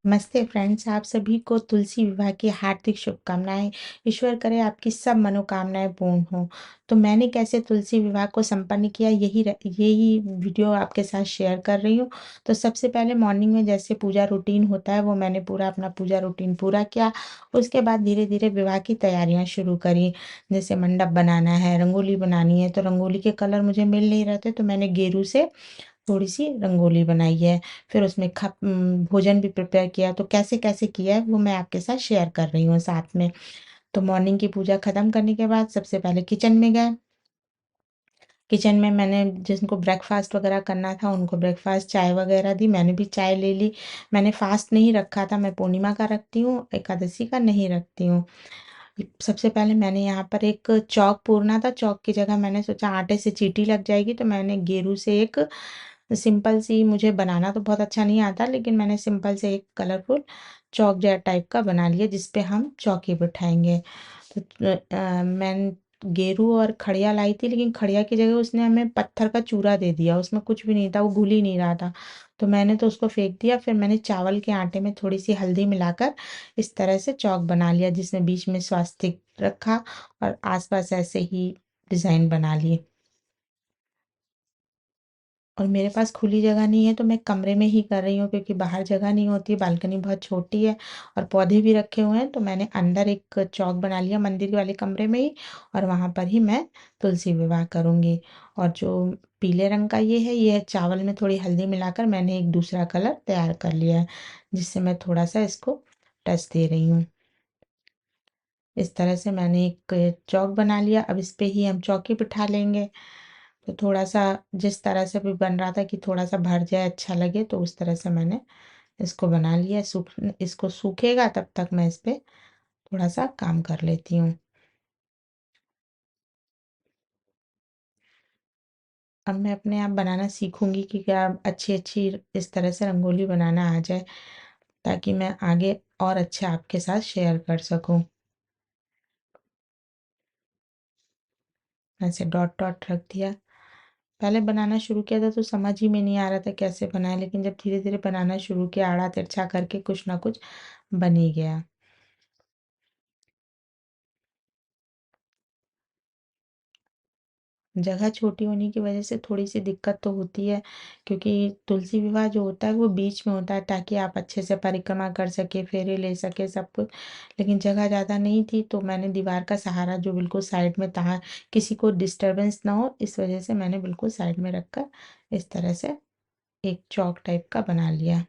नमस्ते फ्रेंड्स, आप सभी को तुलसी विवाह की हार्दिक शुभकामनाएँ। ईश्वर करे आपकी सब मनोकामनाएँ पूर्ण हों। तो मैंने कैसे तुलसी विवाह को संपन्न किया यही वीडियो आपके साथ शेयर कर रही हूँ। तो सबसे पहले मॉर्निंग में जैसे पूजा रूटीन होता है वो मैंने पूरा अपना पूजा रूटीन पूरा किया। उसके बाद धीरे-धीरे विवाह की तैयारियाँ शुरू करी। जैसे मंडप बनाना है, रंगोली बनानी है, तो रंगोली के कलर मुझे मिल नहीं रहे थे तो मैंने गेरू से थोड़ी-सी रंगोली बनाई है। फिर उसमें भोजन भी प्रिपेयर किया, तो कैसे-कैसे किया है वो मैं आपके साथ शेयर कर रही हूँ साथ में। तो मॉर्निंग की पूजा खत्म करने के बाद सबसे पहले किचन में गए। किचन में मैंने जिनको ब्रेकफ़ास्ट वग़ैरह करना था उनको ब्रेकफ़ास्ट, चाय वग़ैरह दी, मैंने भी चाय ले ली। मैंने फ़ास्ट नहीं रखा था, मैं पूर्णिमा का रखती हूँ, एकादशी का नहीं रखती हूँ। सबसे पहले मैंने यहाँ पर एक चॉक पूरना था, चॉक की जगह मैंने सोचा आटे से चींटी लग जाएगी तो मैंने गेरू से एक सिंपल सी, मुझे बनाना तो बहुत अच्छा नहीं आता लेकिन मैंने सिंपल से एक कलरफुल चौक टाइप का बना लिया जिस पे हम चौकी बिठाएंगे। तो मैं गेरू और खड़िया लाई थी लेकिन खड़िया की जगह उसने हमें पत्थर का चूरा दे दिया, उसमें कुछ भी नहीं था, वो घुल ही नहीं रहा था। तो मैंने तो उसको फेंक दिया। फिर मैंने चावल के आटे में थोड़ी सी हल्दी मिलाकर इस तरह से चौक बना लिया जिसमें बीच में स्वास्तिक रखा और आसपास ऐसे ही डिज़ाइन बना लिए। और मेरे पास खुली जगह नहीं है तो मैं कमरे में ही कर रही हूँ क्योंकि बाहर जगह नहीं होती, बालकनी बहुत छोटी है और पौधे भी रखे हुए हैं। तो मैंने अंदर एक चौक बना लिया मंदिर वाले कमरे में ही और वहाँ पर ही मैं तुलसी विवाह करूँगी। और जो पीले रंग का ये है चावल में थोड़ी हल्दी मिलाकर मैंने एक दूसरा कलर तैयार कर लिया है जिससे मैं थोड़ा सा इसको टच दे रही हूँ। इस तरह से मैंने एक चौक बना लिया। अब इस पे ही हम चौकी बिठा लेंगे। तो थोड़ा-सा जिस तरह से भी बन रहा था कि थोड़ा-सा भर जाए, अच्छा लगे, तो उस तरह से मैंने इसको बना लिया। इसको सूखेगा तब तक मैं इस पे थोड़ा-सा काम कर लेती हूँ। अब मैं अपने आप बनाना सीखूँगी कि क्या अच्छी-अच्छी इस तरह से रंगोली बनाना आ जाए, ताकि मैं आगे और अच्छा आपके साथ शेयर कर सकूँ। ऐसे डॉट-डॉट रख दिया। पहले बनाना शुरू किया था तो समझ ही में नहीं आ रहा था कैसे बनाएँ, लेकिन जब धीरे-धीरे बनाना शुरू किया, आड़ा-तिरछा करके कुछ ना कुछ बन ही गया। जगह छोटी होने की वजह से थोड़ी-सी दिक्कत तो होती है क्योंकि तुलसी विवाह जो होता है वो बीच में होता है ताकि आप अच्छे से परिक्रमा कर सकें, फेरे ले सकें, सब कुछ। लेकिन जगह ज़्यादा नहीं थी तो मैंने दीवार का सहारा जो बिल्कुल साइड में, तहाँ किसी को डिस्टर्बेंस ना हो इस वजह से मैंने बिल्कुल साइड में रखकर इस तरह से एक चौक टाइप का बना लिया।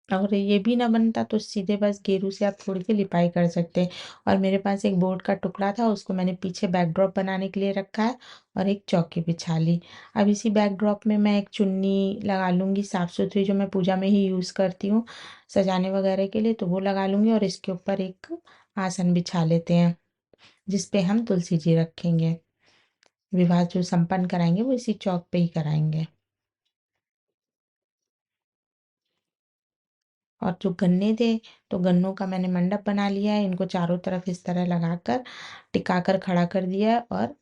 अगर ये भी ना बनता तो सीधे बस गेरू से आप थोड़ी-सी लिपाई कर सकते हैं। और मेरे पास एक बोर्ड का टुकड़ा था उसको मैंने पीछे बैकड्रॉप बनाने के लिए रखा है और एक चौकी बिछा ली। अब इसी बैकड्रॉप में मैं एक चुन्नी लगा लूँगी साफ-सुथरी जो मैं पूजा में ही यूज़ करती हूँ, सजाने वगैरह के लिए, तो वो लगा लूँगी और इसके ऊपर एक आसन बिछा लेते हैं, जिस पे हम तुलसी जी रखेंगे। विवाह जो संपन्न कराएँगे वो इसी चौक पे ही कराएँगे। और जो गन्ने थे, तो गन्नों का मैंने मंडप बना लिया है, इनको चारों तरफ इस तरह लगाकर टिका कर खड़ा कर दिया है और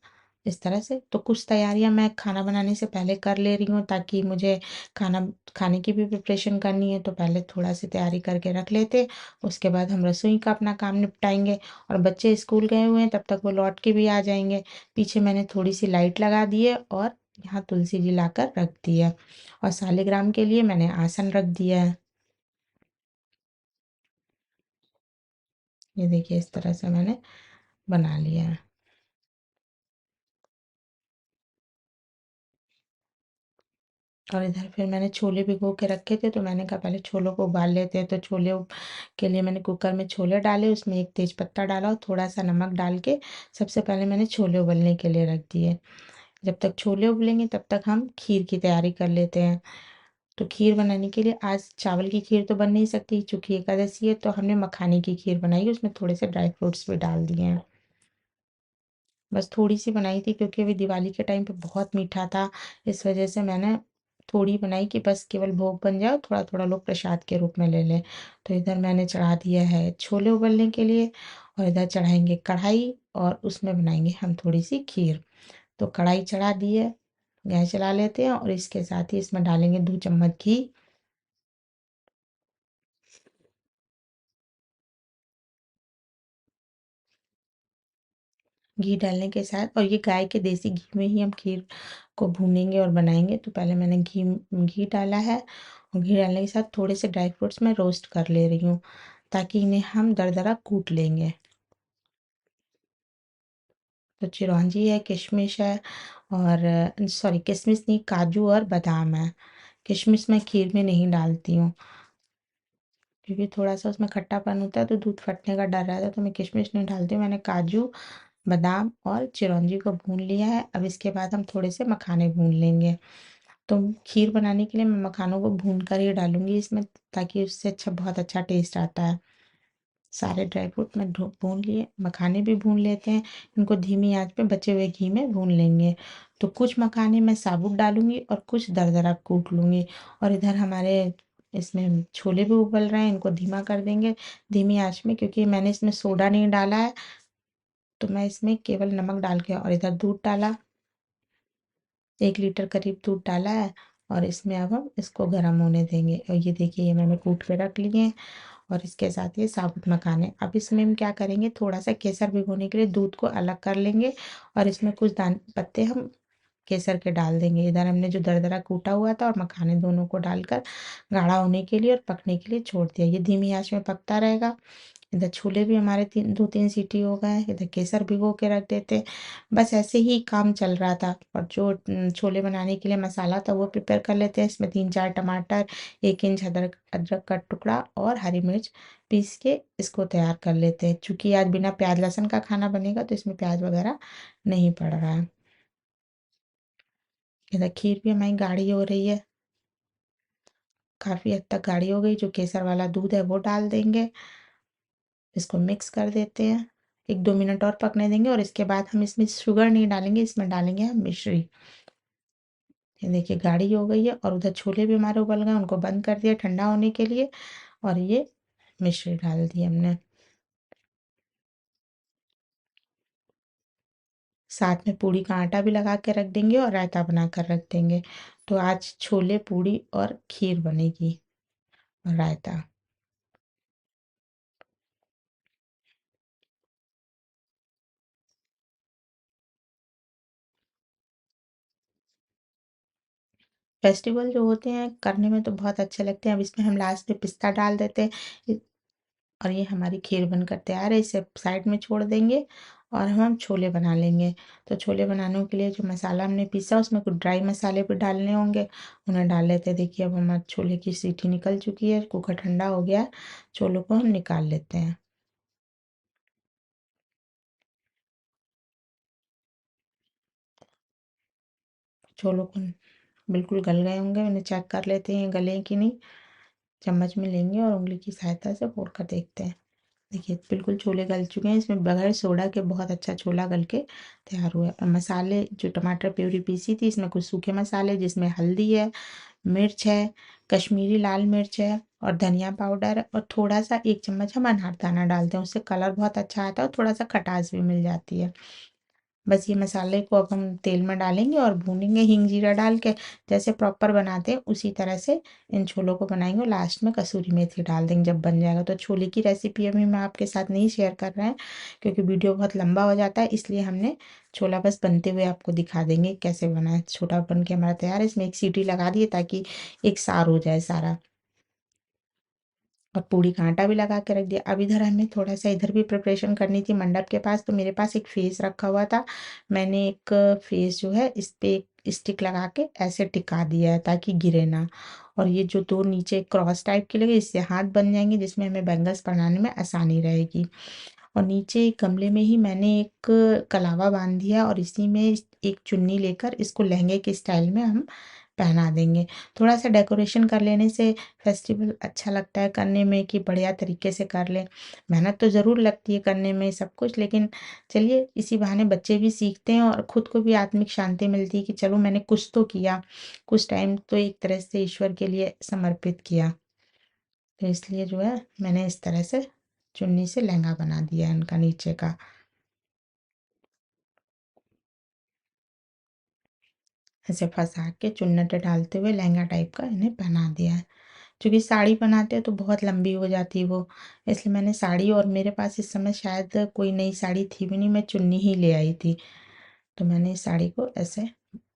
इस तरह से तो कुछ तैयारियां मैं खाना बनाने से पहले कर ले रही हूँ ताकि मुझे खाना खाने की भी प्रिपरेशन करनी है, तो पहले थोड़ा सी तैयारी करके रख लेते। उसके बाद हम रसोई का अपना काम निपटाएंगे और बच्चे स्कूल गए हुए हैं तब तक वो लौट के भी आ जाएंगे। पीछे मैंने थोड़ी सी लाइट लगा दी है और यहाँ तुलसी जी लाकर रख दी है और शालिग्राम के लिए मैंने आसन रख दिया है। ये देखिए इस तरह से मैंने बना लिया है। और इधर फिर मैंने छोले भिगो के रखे थे तो मैंने कहा पहले छोलों को उबाल लेते हैं, तो के लिए मैंने कुकर में छोले डाले, उसमें एक तेज पत्ता डाला और थोड़ा सा नमक डाल के सबसे पहले मैंने छोले उबलने के लिए रख दिए। जब तक छोले उबलेंगे तब तक हम खीर की तैयारी कर लेते हैं। तो खीर बनाने के लिए आज चावल की खीर तो बन नहीं सकती चूंकि एकादशी है, तो हमने मखाने की खीर बनाई, उसमें थोड़े से ड्राई फ्रूट्स भी डाल दिए हैं। बस थोड़ी-सी बनाई थी क्योंकि अभी दिवाली के टाइम पे बहुत मीठा था, इस वजह से मैंने थोड़ी बनाई कि बस केवल भोग बन जाए और थोड़ा-थोड़ा लोग प्रसाद के रूप में ले लें। तो इधर मैंने चढ़ा दिया है छोले उबलने के लिए और इधर चढ़ाएँगे कढ़ाई और उसमें बनाएँगे हम थोड़ी-सी खीर। तो कढ़ाई चढ़ा दी है, गैस जला लेते हैं और इसके साथ ही इसमें डालेंगे 2 चम्मच घी घी डालने के साथ, और ये गाय के देसी घी में ही हम खीर को भूनेंगे और बनाएंगे। तो पहले मैंने घी घी डाला है, और घी डालने के साथ थोड़े से ड्राई फ्रूट्स मैं रोस्ट कर ले रही हूँ, ताकि इन्हें हम दरदरा कूट लेंगे। तो चिरौंजी है, किशमिश है, और सॉरी किशमिश नहीं, काजू और बादाम है। किशमिश मैं खीर में नहीं डालती हूँ, क्योंकि थोड़ा सा उसमें खट्टापन होता है तो दूध फटने का डर रहता है, तो मैं किशमिश नहीं डालती हूँ। मैंने काजू, बादाम और चिरौंजी को भून लिया है। अब इसके बाद हम थोड़े से मखाने भून लेंगे। तो खीर बनाने के लिए मैं मखानों को भून कर ही डालूंगी इसमें, ताकि उससे बहुत अच्छा टेस्ट आता है। सारे ड्राई फ्रूट में भून लिए, मखाने भी भून लेते हैं। इनको धीमी आंच पे बचे हुए घी में भून लेंगे। तो कुछ मखाने मैं साबुत डालूंगी और कुछ दरदरा कूट लूंगी। और इधर हमारे इसमें छोले भी उबल रहे हैं, इनको धीमा कर देंगे धीमी आंच में, क्योंकि मैंने इसमें सोडा नहीं डाला है। तो मैं इसमें केवल नमक डाल के, और इधर दूध डाला, 1 लीटर करीब दूध डाला है। और इसमें अब हम इसको गर्म होने देंगे। और ये देखिए, ये मैंने कूट के रख लिए हैं, और इसके साथ ये साबुत मखाने। अब इसमें हम क्या करेंगे, थोड़ा सा केसर भिगोने के लिए दूध को अलग कर लेंगे, और इसमें कुछ दान पत्ते हम केसर के डाल देंगे। इधर हमने जो दरदरा कूटा हुआ था और मखाने दोनों को डालकर गाढ़ा होने के लिए और पकने के लिए छोड़ दिया। ये धीमी आंच में पकता रहेगा। इधर छोले भी हमारे 2-3 सीटी हो गए हैं। इधर केसर भिगो के रख देते। बस ऐसे ही काम चल रहा था। और जो छोले बनाने के लिए मसाला था वो प्रिपेयर कर लेते हैं। इसमें 3-4 टमाटर, 1 इंच अदरक अदरक का टुकड़ा और हरी मिर्च पीस के इसको तैयार कर लेते हैं। चूंकि आज बिना प्याज लहसुन का खाना बनेगा, तो इसमें प्याज वगैरह नहीं पड़ रहा है। इधर खीर भी हमारी गाढ़ी हो रही है, काफ़ी हद तक गाढ़ी हो गई। जो केसर वाला दूध है वो डाल देंगे, इसको मिक्स कर देते हैं। 1-2 मिनट और पकने देंगे, और इसके बाद हम इसमें शुगर नहीं डालेंगे, इसमें डालेंगे हम मिश्री। ये देखिए गाढ़ी हो गई है। और उधर छोले भी हमारे उबल गए, उनको बंद कर दिया ठंडा होने के लिए, और ये मिश्री डाल दी हमने। साथ में पूड़ी का आटा भी लगा के रख देंगे और रायता बना कर रख देंगे। तो आज छोले, पूड़ी और खीर बनेगी, और रायता। फेस्टिवल जो होते हैं करने में तो बहुत अच्छे लगते हैं। अब इसमें हम लास्ट में पिस्ता डाल देते हैं, और ये हमारी खीर बनकर तैयार है। इसे साइड में छोड़ देंगे, और हम छोले बना लेंगे। तो छोले बनाने के लिए जो मसाला हमने पीसा, उसमें कुछ ड्राई मसाले भी डालने होंगे, उन्हें डाल लेते हैं। देखिए अब हमारे छोले की सीटी निकल चुकी है, कुकर ठंडा हो गया है। छोलों को हम निकाल लेते हैं। छोलों को बिल्कुल गल गए होंगे, उन्हें चेक कर लेते हैं गले हैं कि नहीं। चम्मच में लेंगे और उंगली की सहायता से फोड़ कर देखते हैं। देखिए बिल्कुल छोले गल चुके हैं। इसमें बगैर सोडा के बहुत अच्छा छोला गल के तैयार हुआ है। और मसाले, जो टमाटर प्यूरी पीसी थी, इसमें कुछ सूखे मसाले, जिसमें हल्दी है, मिर्च है, कश्मीरी लाल मिर्च है, और धनिया पाउडर है, और थोड़ा सा 1 चम्मच हम अनारदाना डालते हैं। उससे कलर बहुत अच्छा आता है और थोड़ा सा खटास भी मिल जाती है। बस ये मसाले को अब हम तेल में डालेंगे और भूनेंगे, हींग जीरा डाल के। जैसे प्रॉपर बनाते हैं उसी तरह से इन छोलों को बनाएंगे, और लास्ट में कसूरी मेथी डाल देंगे जब बन जाएगा। तो छोले की रेसिपी अभी मैं आपके साथ नहीं शेयर कर रहे हैं, क्योंकि वीडियो बहुत लंबा हो जाता है। इसलिए हमने छोला बस बनते हुए आपको दिखा देंगे कैसे बना है। छोटा बन के हमारा तैयार है। इसमें 1 सीटी लगा दिए, ताकि एक सार हो जाए सारा। और पूड़ी का आटा भी लगा के रख दिया। अब इधर हमें थोड़ा सा इधर भी प्रिपरेशन करनी थी मंडप के पास। तो मेरे पास एक फेस रखा हुआ था। मैंने एक फेस जो है इस पे एक स्टिक लगा के ऐसे टिका दिया है, ताकि गिरे ना। और ये जो दो नीचे क्रॉस टाइप के लगे, इससे हाथ बन जाएंगे, जिसमें हमें बैंगल्स बनाने में आसानी रहेगी। और नीचे एक गमले में ही मैंने एक कलावा बांध दिया, और इसी में एक चुन्नी लेकर इसको लहंगे के स्टाइल में हम पहना देंगे। थोड़ा सा डेकोरेशन कर लेने से फेस्टिवल अच्छा लगता है करने में, कि बढ़िया तरीके से कर ले। मेहनत तो ज़रूर लगती है करने में सब कुछ, लेकिन चलिए इसी बहाने बच्चे भी सीखते हैं, और खुद को भी आत्मिक शांति मिलती है कि चलो मैंने कुछ तो किया, कुछ टाइम तो एक तरह से ईश्वर के लिए समर्पित किया। तो इसलिए जो है मैंने इस तरह से चुन्नी से लहंगा बना दिया है इनका नीचे का। ऐसे फंसा के चुन्नट डालते हुए लहंगा टाइप का इन्हें पहना दिया है। क्योंकि साड़ी बनाते हैं तो बहुत लंबी हो जाती है वो, इसलिए मैंने साड़ी, और मेरे पास इस समय शायद कोई नई साड़ी थी भी नहीं, मैं चुन्नी ही ले आई थी। तो मैंने इस साड़ी को ऐसे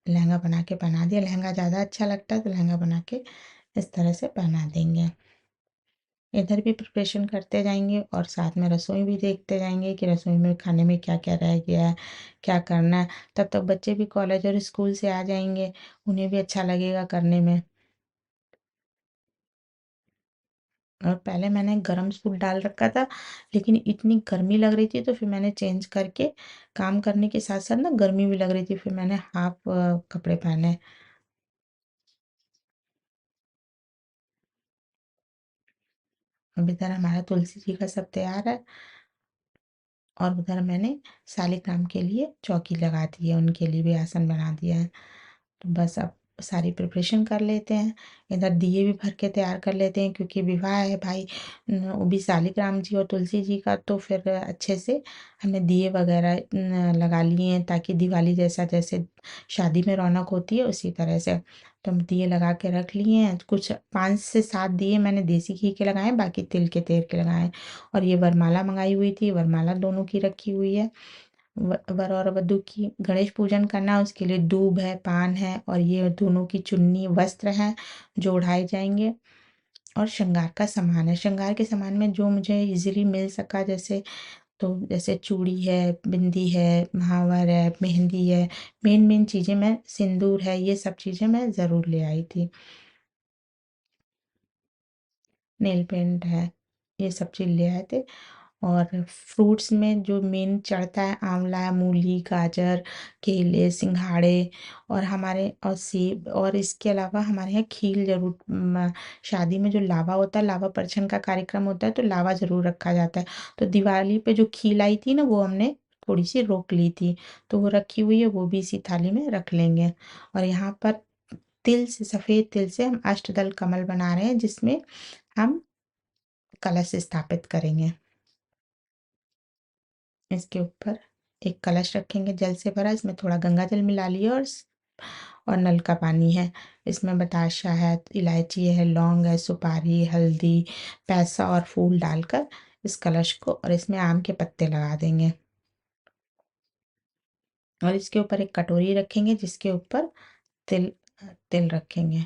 लहंगा बना के पहना दिया। लहंगा ज़्यादा अच्छा लगता है तो लहंगा बना के इस तरह से पहना देंगे। इधर भी प्रिपरेशन करते जाएंगे और साथ में रसोई भी देखते जाएंगे कि रसोई में खाने में क्या क्या रह गया है, क्या करना है। तब तक बच्चे भी कॉलेज और स्कूल से आ जाएंगे, उन्हें भी अच्छा लगेगा करने में। और पहले मैंने गरम सूट डाल रखा था, लेकिन इतनी गर्मी लग रही थी तो फिर मैंने चेंज करके, काम करने के साथ साथ ना गर्मी भी लग रही थी, फिर मैंने हाफ कपड़े पहने। अब इधर हमारा तुलसी जी का सब तैयार है, और उधर मैंने शालिग्राम के लिए चौकी लगा दी है, उनके लिए भी आसन बना दिया है। तो बस अब सारी प्रिपरेशन कर लेते हैं। इधर दिए भी भर के तैयार कर लेते हैं, क्योंकि विवाह है भाई, वो भी शालिग्राम जी और तुलसी जी का, तो फिर अच्छे से हमने दिए वगैरह लगा लिए हैं, ताकि दिवाली जैसा, जैसे शादी में रौनक होती है उसी तरह से। तो हम दिए लगा के रख लिए हैं। कुछ 5 से 7 दिए मैंने देसी घी के लगाए, बाकी तिल के तेल के लगाए। और ये वरमाला मंगाई हुई थी, वरमाला दोनों की रखी हुई है। वर और वधू की गणेश पूजन करना है, उसके लिए दूब है, पान है, और ये दोनों की चुन्नी वस्त्र हैं जो उड़ाए जाएंगे। और श्रृंगार का सामान है, श्रृंगार के सामान में जो मुझे इजीली मिल सका, जैसे तो जैसे चूड़ी है, बिंदी है, महावर है, मेहंदी है। मेन मेन चीज़ें, मैं सिंदूर है, ये सब चीज़ें मैं ज़रूर ले आई थी। नेल पेंट है, ये सब चीज़ ले आए थे। और फ्रूट्स में जो मेन चढ़ता है, आंवला, मूली, गाजर, केले, सिंघाड़े, और हमारे और सेब, और इसके अलावा हमारे यहाँ खील जरूर, शादी में जो लावा होता है, लावा परछन का कार्यक्रम होता है तो लावा जरूर रखा जाता है। तो दिवाली पे जो खील आई थी ना, वो हमने थोड़ी सी रोक ली थी, तो वो रखी हुई है, वो भी इसी थाली में रख लेंगे। और यहाँ पर तिल से, सफेद तिल से हम अष्टदल कमल बना रहे हैं, जिसमें हम कलश स्थापित करेंगे। इसके ऊपर एक कलश रखेंगे जल से भरा, इसमें थोड़ा गंगा जल मिला लिया, और नल का पानी है। इसमें बताशा है, इलायची है, लौंग है, सुपारी, हल्दी, पैसा और फूल डालकर इस कलश को, और इसमें आम के पत्ते लगा देंगे। और इसके ऊपर एक कटोरी रखेंगे, जिसके ऊपर तिल तिल रखेंगे।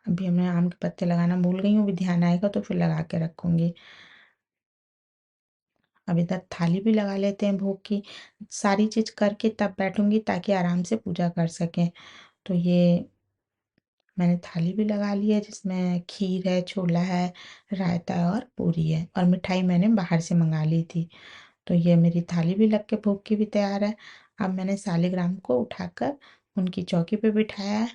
अभी मैं आम के पत्ते लगाना भूल गई हूँ, अभी ध्यान आएगा तो फिर लगा के रखूंगी। अब इधर थाली भी लगा लेते हैं भोग की। सारी चीज करके तब बैठूंगी, ताकि आराम से पूजा कर सकें। तो ये मैंने थाली भी लगा ली है, जिसमें खीर है, छोला है, रायता है, और पूरी है, और मिठाई मैंने बाहर से मंगा ली थी। तो ये मेरी थाली भी लग के भोग की भी तैयार है। अब मैंने सालिग्राम को उठाकर उनकी चौकी पे बिठाया है।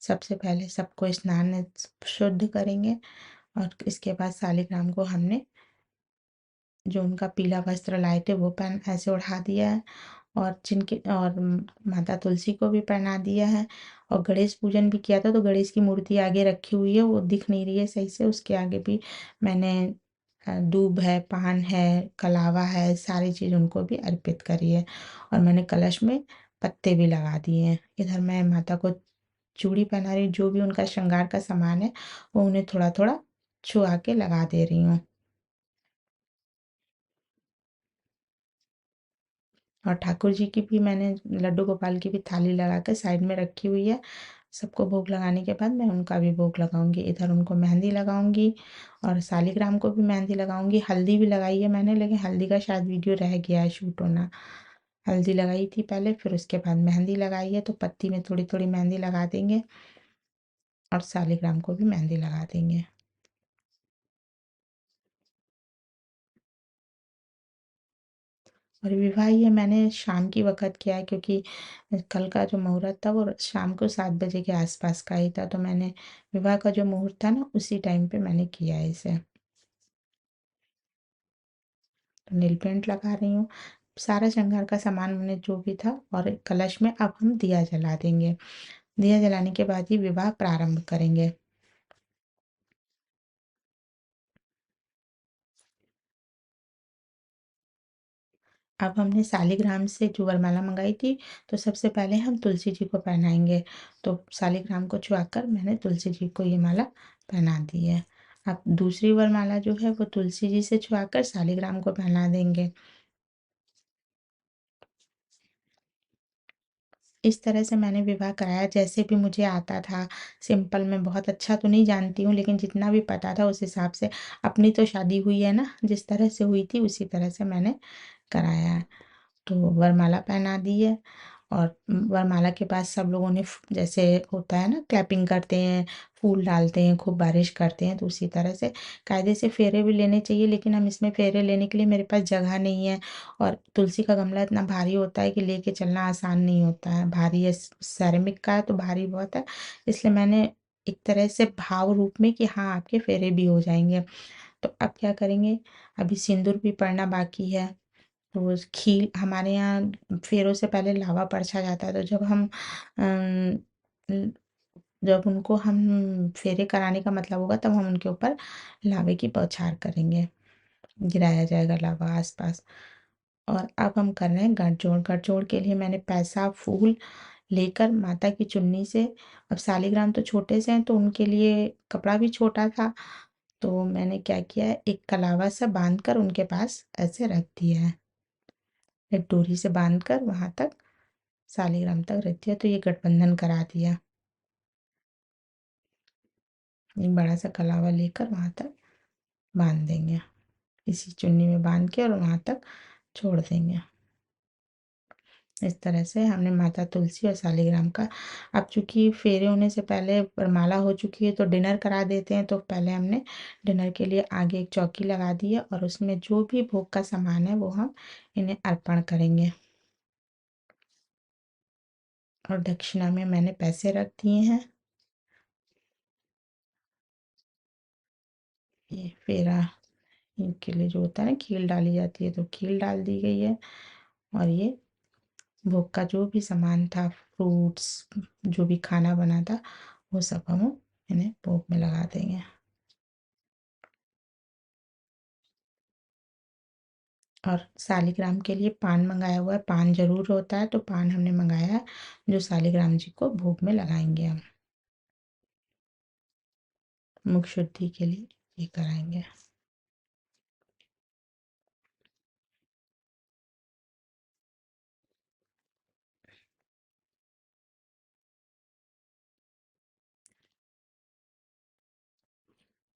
सबसे पहले सबको स्नान शुद्ध करेंगे, और इसके बाद सालिग्राम को हमने जो उनका पीला वस्त्र लाए थे वो पहन ऐसे ओढ़ा दिया है। और जिनके, और माता तुलसी को भी पहना दिया है। और गणेश पूजन भी किया था, तो गणेश की मूर्ति आगे रखी हुई है, वो दिख नहीं रही है सही से, उसके आगे भी मैंने दूब है, पान है, कलावा है, सारी चीज़ उनको भी अर्पित करी है। और मैंने कलश में पत्ते भी लगा दिए हैं। इधर मैं माता को चूड़ी पहना रही हूँ, जो भी उनका श्रृंगार का सामान है वो उन्हें थोड़ा थोड़ा छुआ के लगा दे रही हूँ। और ठाकुर जी की भी मैंने, लड्डू गोपाल की भी थाली लगा कर साइड में रखी हुई है। सबको भोग लगाने के बाद मैं उनका भी भोग लगाऊंगी। इधर उनको मेहंदी लगाऊंगी, और सालिग्राम को भी मेहंदी लगाऊंगी। हल्दी भी लगाई है मैंने, लेकिन हल्दी का शायद वीडियो रह गया है शूट होना। हल्दी लगाई थी पहले, फिर उसके बाद मेहंदी लगाई है, तो पत्ती में थोड़ी थोड़ी मेहंदी लगा देंगे, और सालिग्राम को भी मेहंदी लगा देंगे। और विवाह ये मैंने शाम की वक़्त किया है, क्योंकि कल का जो मुहूर्त था वो शाम को 7 बजे के आसपास का ही था, तो मैंने विवाह का जो मुहूर्त था ना, उसी टाइम पे मैंने किया है इसे। तो नील पेंट लगा रही हूँ। सारा श्रृंगार का सामान मैंने जो भी था, और कलश में अब हम दिया जला देंगे। दिया जलाने के बाद ही विवाह प्रारंभ करेंगे। अब हमने शालिग्राम से जो वरमाला मंगाई थी, तो सबसे पहले हम तुलसी जी को पहनाएँगे। तो शालिग्राम को छुआकर मैंने तुलसी जी को ये माला पहना दी है। अब दूसरी वरमाला जो है वो तुलसी जी से छुआकर शालिग्राम को पहना देंगे। इस तरह से मैंने विवाह कराया जैसे भी मुझे आता था। सिंपल मैं बहुत अच्छा तो नहीं जानती हूँ, लेकिन जितना भी पता था उस हिसाब से अपनी तो शादी हुई है ना, जिस तरह से हुई थी उसी तरह से मैंने कराया है। तो वरमाला पहना दी है और वरमाला के बाद सब लोगों ने जैसे होता है ना, क्लैपिंग करते हैं, फूल डालते हैं, खूब बारिश करते हैं, तो उसी तरह से कायदे से फेरे भी लेने चाहिए, लेकिन हम इसमें फेरे लेने के लिए मेरे पास जगह नहीं है और तुलसी का गमला इतना भारी होता है कि लेके चलना आसान नहीं होता है, भारी है, सेरेमिक का है तो भारी बहुत है। इसलिए मैंने एक तरह से भाव रूप में कि हाँ आपके फेरे भी हो जाएंगे। तो अब क्या करेंगे, अभी सिंदूर भी पड़ना बाकी है। तो खील हमारे यहाँ फेरों से पहले लावा परछा जाता है, तो जब हम अम, ल- जब उनको हम फेरे कराने का मतलब होगा तब हम उनके ऊपर लावे की बौछार करेंगे, गिराया जाएगा लावा आसपास। और अब हम कर रहे हैं गठजोड़। गठजोड़ के लिए मैंने पैसा फूल लेकर माता की चुन्नी से, अब शालिग्राम तो छोटे से हैं तो उनके लिए कपड़ा भी छोटा था, तो मैंने क्या किया है, एक कलावा सा बांध कर उनके पास ऐसे रख दिया है, एक डोरी से बांध कर वहां तक शालिग्राम तक रख दिया, तो ये गठबंधन करा दिया। एक बड़ा सा कलावा लेकर वहां तक बांध देंगे, इसी चुन्नी में बांध के और वहां तक छोड़ देंगे। इस तरह से हमने माता तुलसी और शालिग्राम का, अब चूंकि फेरे होने से पहले वरमाला हो चुकी है तो डिनर करा देते हैं, तो पहले हमने डिनर के लिए आगे एक चौकी लगा दी है और उसमें जो भी भोग का सामान है वो हम इन्हें अर्पण करेंगे। और दक्षिणा में मैंने पैसे रख दिए हैं। ये फेरा इनके लिए जो होता है ना, खील डाली जाती है, तो खील डाल दी गई है। और ये भोग का जो भी सामान था, फ्रूट्स, जो भी खाना बना था, वो सब हम इन्हें भोग में लगा देंगे। और शालिग्राम के लिए पान मंगाया हुआ है, पान जरूर होता है तो पान हमने मंगाया है, जो शालिग्राम जी को भोग में लगाएंगे हम, मुख शुद्धि के लिए ये कराएंगे।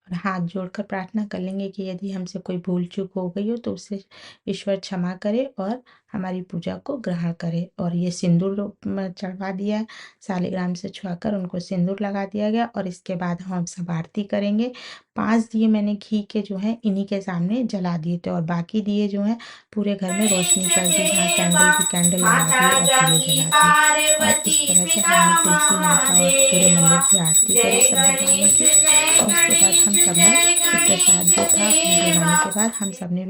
और हाथ जोड़कर प्रार्थना कर लेंगे कि यदि हमसे कोई भूल चूक हो गई हो तो उसे ईश्वर क्षमा करे और हमारी पूजा को ग्रहण करे। और ये सिंदूर चढ़वा दिया है, शालिग्राम से छुआकर उनको सिंदूर लगा दिया गया और इसके बाद हम सब आरती करेंगे। 5 दिए मैंने घी के जो है इन्हीं के सामने जला दिए थे और बाकी दिए जो हैं पूरे घर में रोशनी कर दी, जहाँ कैंडल थी कैंडल लगा दिए और दिए महाराजानी जला दिए। और पार्वती इस तरह से पिता हमने तुलसी माता और पूरे मंदिर महादेवा। की आरती करी जय सब गणेश भगवानों की। जय और उसके बाद गणेश हम सब ने जय ये प्रसाद जो गणेश था भोग लगाने देवा। के बाद हम सब ने